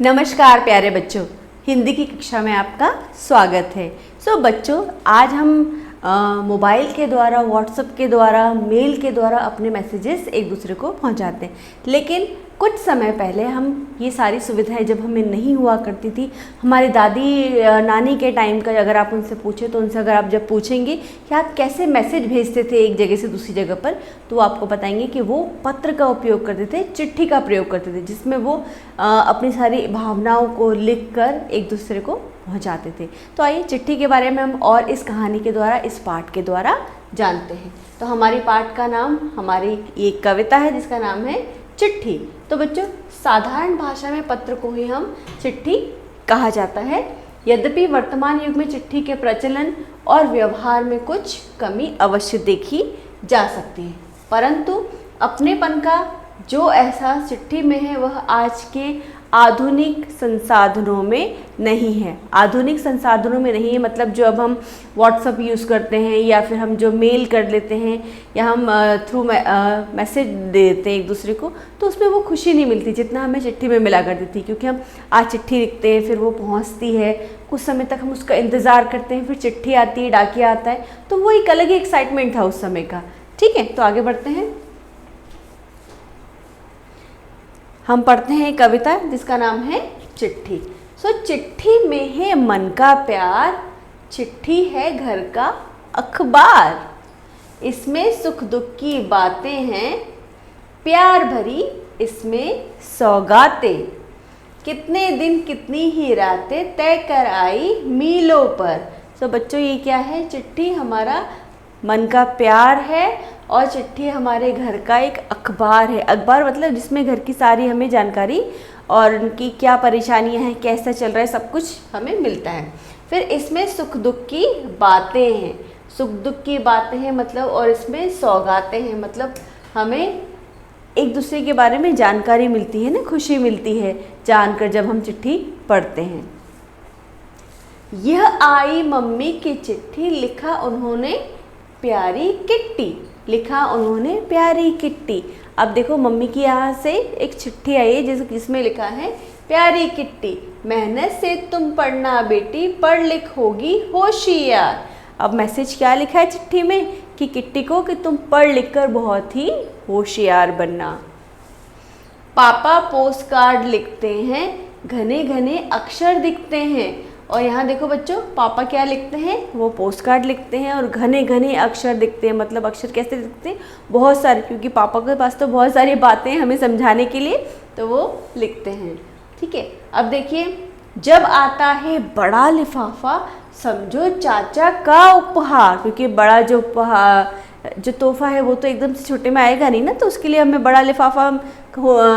नमस्कार प्यारे बच्चों, हिंदी की कक्षा में आपका स्वागत है। बच्चों, आज हम मोबाइल के द्वारा, व्हाट्सएप के द्वारा, मेल के द्वारा अपने मैसेजेस एक दूसरे को पहुंचाते हैं। लेकिन कुछ समय पहले हम ये सारी सुविधाएं जब हमें नहीं हुआ करती थी, हमारी दादी नानी के टाइम का अगर आप उनसे पूछें तो उनसे अगर आप जब पूछेंगे कि आप कैसे मैसेज भेजते थे एक जगह से दूसरी जगह पर, तो वो आपको बताएंगे कि वो पत्र का उपयोग करते थे, चिट्ठी का प्रयोग करते थे, जिसमें वो अपनी सारी भावनाओं को लिख कर एक दूसरे को पहुंचाते थे। तो आइए चिट्ठी के बारे में हम और इस कहानी के द्वारा, इस पाठ के द्वारा जानते हैं। तो हमारी पाठ का नाम, हमारी एक कविता है जिसका नाम है चिट्ठी। तो बच्चों, साधारण भाषा में पत्र को ही हम चिट्ठी कहा जाता है। यद्यपि वर्तमान युग में चिट्ठी के प्रचलन और व्यवहार में कुछ कमी अवश्य देखी जा सकती है, परंतु अपनेपन का जो एहसास चिट्ठी में है वह आज के आधुनिक संसाधनों में नहीं है। आधुनिक संसाधनों में नहीं है मतलब जो अब हम व्हाट्सएप यूज़ करते हैं या फिर हम जो मेल कर लेते हैं या हम थ्रू मैसेज दे देते हैं एक दूसरे को, तो उसमें वो खुशी नहीं मिलती जितना हमें चिट्ठी में मिला करती थी। क्योंकि हम आज चिट्ठी लिखते हैं, फिर वो पहुंचती है, कुछ समय तक हम उसका इंतज़ार करते हैं, फिर चिट्ठी आती है, डाकिया आता है, तो वो एक अलग ही एक्साइटमेंट था उस समय का। ठीक है, तो आगे बढ़ते हैं। हम पढ़ते हैं एक कविता जिसका नाम है चिट्ठी। चिट्ठी में है मन का प्यार, चिट्ठी है घर का अखबार, इसमें सुख दुख की बातें हैं, प्यार भरी इसमें सौगातें, कितने दिन कितनी ही रातें तय कर आई मीलों पर। बच्चों, ये क्या है? चिट्ठी हमारा मन का प्यार है और चिट्ठी हमारे घर का एक अखबार है। अखबार मतलब जिसमें घर की सारी हमें जानकारी और उनकी क्या परेशानियां हैं, कैसा चल रहा है, सब कुछ हमें मिलता है। फिर इसमें सुख दुख की बातें हैं, सुख दुख की बातें हैं मतलब, और इसमें सौगातें हैं मतलब हमें एक दूसरे के बारे में जानकारी मिलती है ना, खुशी मिलती है जानकर जब हम चिट्ठी पढ़ते हैं। यह आई मम्मी की चिट्ठी, लिखा उन्होंने प्यारी किट्टी, लिखा उन्होंने प्यारी किट्टी। अब देखो, मम्मी की यहाँ से एक चिट्ठी आई है जिसमें लिखा है प्यारी किट्टी, मेहनत से तुम पढ़ना बेटी, पढ़ लिख होगी होशियार। अब मैसेज क्या लिखा है चिट्ठी में कि किट्टी को कि तुम पढ़ लिख कर बहुत ही होशियार बनना। पापा पोस्ट कार्ड लिखते हैं, घने घने अक्षर दिखते हैं। और यहाँ देखो बच्चों, पापा क्या लिखते हैं? वो पोस्ट कार्ड लिखते हैं और घने घने अक्षर दिखते हैं। मतलब अक्षर कैसे दिखते हैं? बहुत सारे, क्योंकि पापा के पास तो बहुत सारी बातें हैं हमें समझाने के लिए, तो वो लिखते हैं। ठीक है, अब देखिए, जब आता है बड़ा लिफाफा, समझो चाचा का उपहार। क्योंकि बड़ा जो तोहफा है वो तो एकदम से छोटे में आएगा नहीं ना, तो उसके लिए हमें बड़ा लिफाफा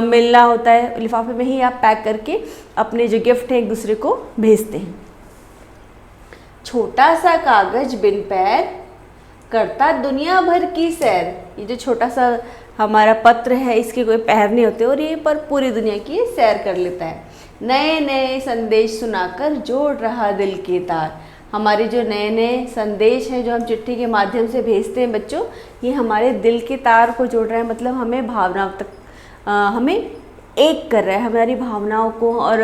मिलना होता है। लिफाफे में ही आप पैक करके अपने जो गिफ्ट है एक दूसरे को भेजते हैं। छोटा सा कागज बिन पैर, करता दुनिया भर की सैर। ये जो छोटा सा हमारा पत्र है, इसके कोई पैर नहीं होते और ये पर पूरी दुनिया की सैर कर लेता है। नए नए संदेश सुनाकर जोड़ रहा दिल के तार। हमारे जो नए नए संदेश हैं जो हम चिट्ठी के माध्यम से भेजते हैं बच्चों, ये हमारे दिल के तार को जोड़ रहा है। मतलब हमें भावनाओं तक हमें एक कर रहा है, हमारी भावनाओं को, और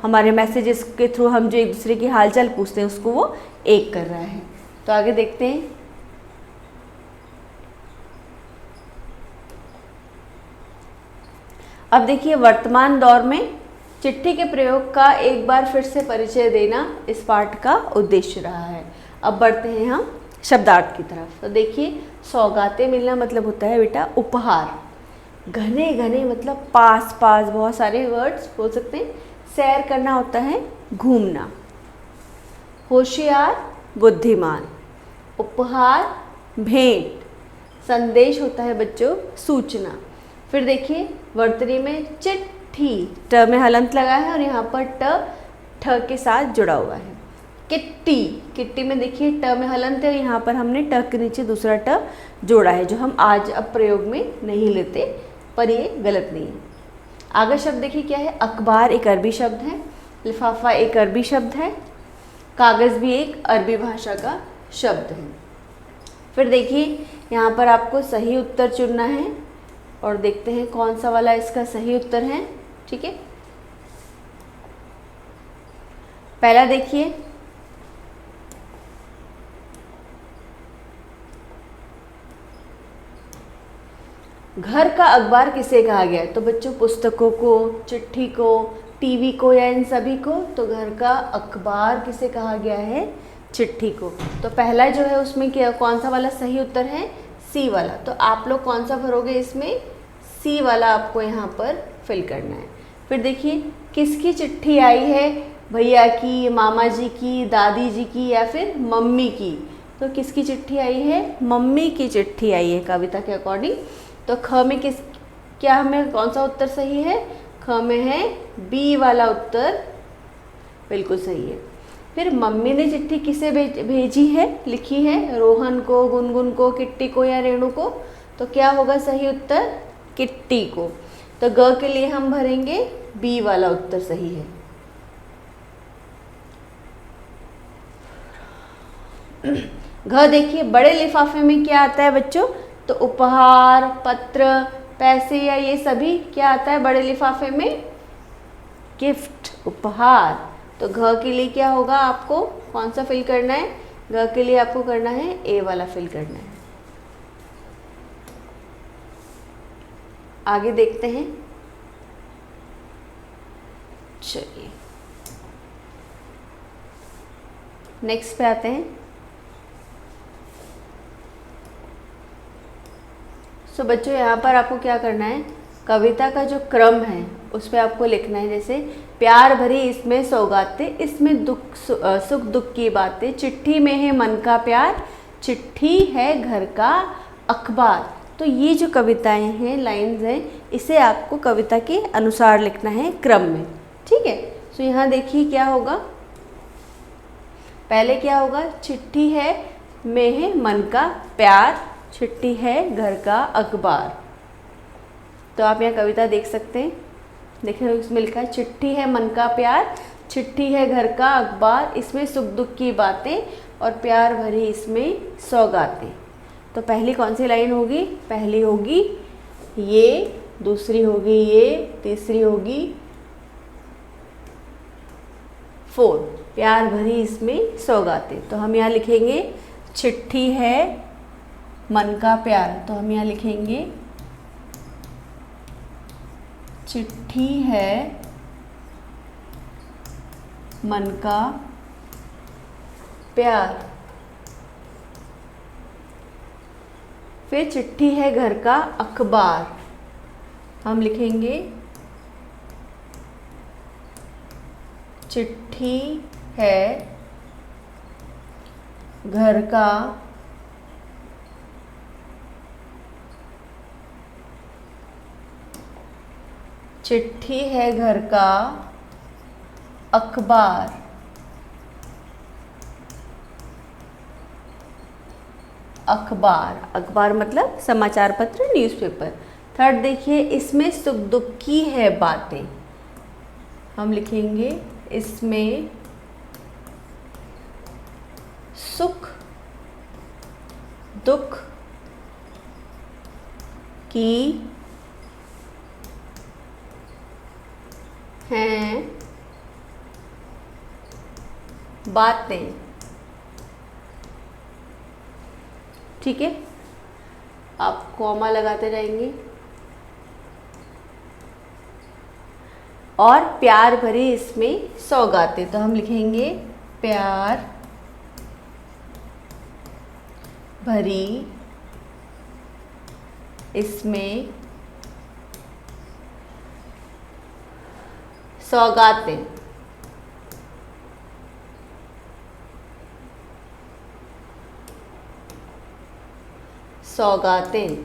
हमारे मैसेजेस के थ्रू हम जो एक दूसरे की हालचाल पूछते हैं उसको वो एक कर रहा है। तो आगे देखते हैं। अब देखिए, वर्तमान दौर में चिट्ठी के प्रयोग का एक बार फिर से परिचय देना इस पाठ का उद्देश्य रहा है। अब बढ़ते हैं हम शब्दार्थ की तरफ। तो देखिए, सौगातें मिलना मतलब होता है बेटा उपहार। घने घने मतलब पास पास, बहुत सारे वर्ड्स बोल सकते हैं। सैर करना होता है घूमना। होशियार बुद्धिमान। उपहार भेंट। संदेश होता है बच्चों सूचना। फिर देखिए, वर्तनी में चिट्ठी, ट में हलंत लगा है और यहाँ पर ठ के साथ जुड़ा हुआ है। किट्टी, किट्टी में देखिए ट में हलंत है और यहाँ पर हमने ट के नीचे दूसरा ट जोड़ा है, जो हम आज अब प्रयोग में नहीं लेते, पर ये गलत नहीं है। आगे शब्द देखिए क्या है? अखबार एक अरबी शब्द है, लिफाफा एक अरबी शब्द है, कागज़ भी एक अरबी भाषा का शब्द है। फिर देखिए, यहाँ पर आपको सही उत्तर चुनना है और देखते हैं कौन सा वाला इसका सही उत्तर है। ठीक है, पहला देखिए, घर का अखबार किसे कहा गया है? तो बच्चों पुस्तकों को, चिट्ठी को, टीवी को या इन सभी को। तो घर का अखबार किसे कहा गया है? चिट्ठी को। तो पहला जो है उसमें क्या, कौन सा वाला सही उत्तर है? सी वाला। तो आप लोग कौन सा भरोगे इसमें? सी वाला आपको यहाँ पर फिल करना है। फिर देखिए, किसकी चिट्ठी आई है? भैया की, मामा जी की, दादी जी की या फिर मम्मी की? तो किसकी चिट्ठी आई है? मम्मी की चिट्ठी आई है कविता के अकॉर्डिंग। तो ख में क्या हमें कौन सा उत्तर सही है? ख में है बी वाला उत्तर बिल्कुल सही है। फिर मम्मी ने चिट्ठी किसे भेजी है, लिखी है? रोहन को, गुनगुन को, किट्टी को या रेणु को? तो क्या होगा सही उत्तर? किट्टी को। तो ग के लिए हम भरेंगे बी वाला उत्तर सही है। घ देखिए, बड़े लिफाफे में क्या आता है बच्चों? तो उपहार, पत्र, पैसे या ये सभी क्या आता है बड़े लिफाफे में? गिफ्ट, उपहार। तो घ के लिए क्या होगा, आपको कौन सा फिल करना है? घ के लिए आपको करना है ए वाला फिल करना है। आगे देखते हैं। चलिए नेक्स्ट पे आते हैं। सो बच्चों यहाँ पर आपको क्या करना है, कविता का जो क्रम है उस पर आपको लिखना है। जैसे प्यार भरी इसमें सौगातें, इसमें दुख सुख दुख की बातें, चिट्ठी में है मन का प्यार, चिट्ठी है घर का अखबार। तो ये जो कविताएं हैं, लाइंस हैं, इसे आपको कविता के अनुसार लिखना है क्रम में। ठीक है। सो यहाँ देखिए क्या होगा, पहले क्या होगा, चिट्ठी है में है मन का प्यार, चिट्ठी है घर का अखबार। तो आप यहाँ कविता देख सकते हैं, देखिए इसमें लिखा है चिट्ठी है मन का प्यार, चिट्ठी है घर का अखबार, इसमें सुख दुख की बातें और प्यार भरी इसमें सौगातें। तो पहली कौन सी लाइन होगी, पहली होगी ये, दूसरी होगी ये, तीसरी होगी 4, प्यार भरी इसमें सौगातें। तो हम यहाँ लिखेंगे चिट्ठी है मन का प्यार, तो हम यहाँ लिखेंगे चिट्ठी है मन का प्यार। फिर चिट्ठी है घर का अखबार, हम लिखेंगे चिट्ठी है घर का चिट्ठी है घर का अखबार। अखबार, अखबार मतलब समाचार पत्र, न्यूज़पेपर। थर्ड देखिए, इसमें सुख दुख की है बातें, हम लिखेंगे इसमें सुख दुख की हैं बातें। ठीक है, आप कॉमा लगाते जाएंगे। और प्यार भरी इसमें सौगातें, तो हम लिखेंगे प्यार भरी इसमें सौगातें। सौगातें।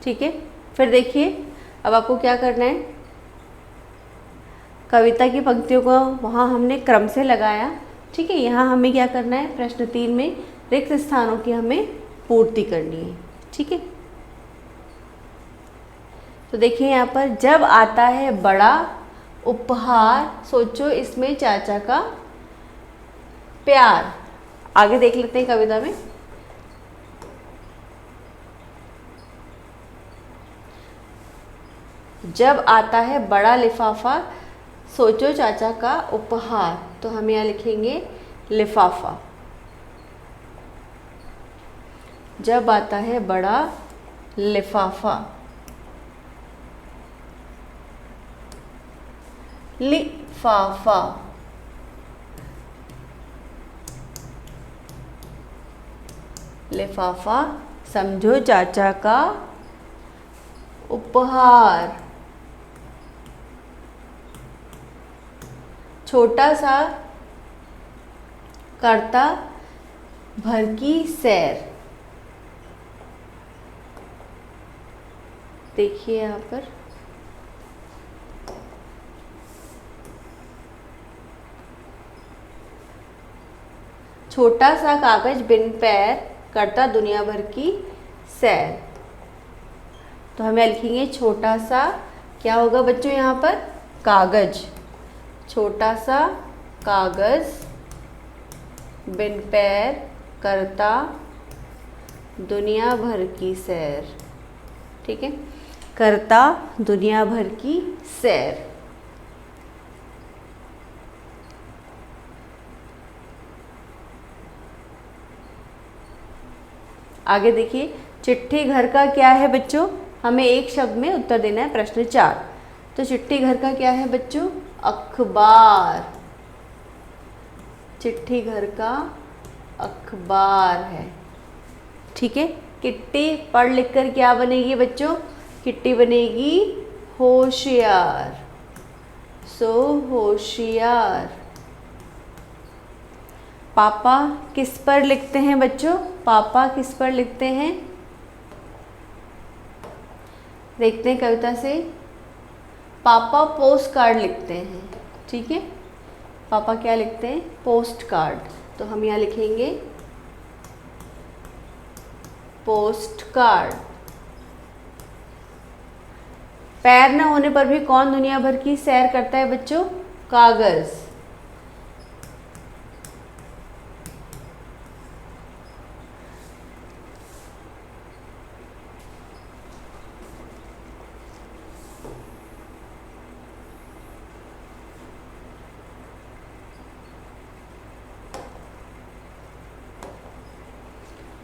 ठीक है। फिर देखिए अब आपको क्या करना है, कविता की पंक्तियों को वहाँ हमने क्रम से लगाया। ठीक है, यहाँ हमें क्या करना है, प्रश्न 3 में रिक्त स्थानों की हमें पूर्ति करनी है। ठीक है, तो देखिए यहाँ पर जब आता है बड़ा उपहार, सोचो इसमें चाचा का प्यार। आगे देख लेते हैं कविता में। जब आता है बड़ा लिफाफा, सोचो चाचा का उपहार। तो हम यहाँ लिखेंगे लिफाफा। जब आता है बड़ा लिफाफा, लिफाफा। लिफाफा समझो चाचा का उपहार। छोटा सा करता भर की सैर। देखिए यहाँ पर छोटा सा कागज बिन पैर करता दुनिया भर की सैर। तो हमें लिखेंगे छोटा सा, क्या होगा बच्चों यहाँ पर, कागज। छोटा सा कागज बिन पैर करता दुनिया भर की सैर। ठीक है, करता दुनिया भर की सैर। आगे देखिए, चिट्ठी घर का क्या है बच्चों, हमें एक शब्द में उत्तर देना है। प्रश्न 4। तो चिट्ठी घर का क्या है बच्चों, अखबार। चिट्ठी घर का अखबार है। ठीक है, किट्टी पढ़ लिख कर क्या बनेगी बच्चों, किट्टी बनेगी होशियार। सो होशियार। पापा किस पर लिखते हैं बच्चों, पापा किस पर लिखते हैं, देखते हैं कविता से। पापा पोस्ट कार्ड लिखते हैं। ठीक है, पापा क्या लिखते हैं, पोस्ट कार्ड। तो हम यहाँ लिखेंगे पोस्ट कार्ड। पैर न होने पर भी कौन दुनिया भर की सैर करता है बच्चों, कागज।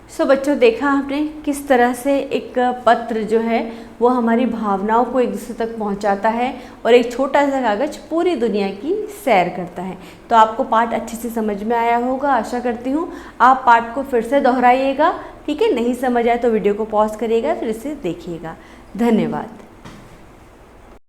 सो बच्चों, देखा आपने किस तरह से एक पत्र जो है वो हमारी भावनाओं को एक दूसरे तक पहुंचाता है और एक छोटा सा कागज पूरी दुनिया की सैर करता है। तो आपको पाठ अच्छे से समझ में आया होगा, आशा करती हूँ। आप पाठ को फिर से दोहराइएगा। ठीक है, नहीं समझ आए तो वीडियो को पॉज करिएगा, फिर इसे देखिएगा। धन्यवाद।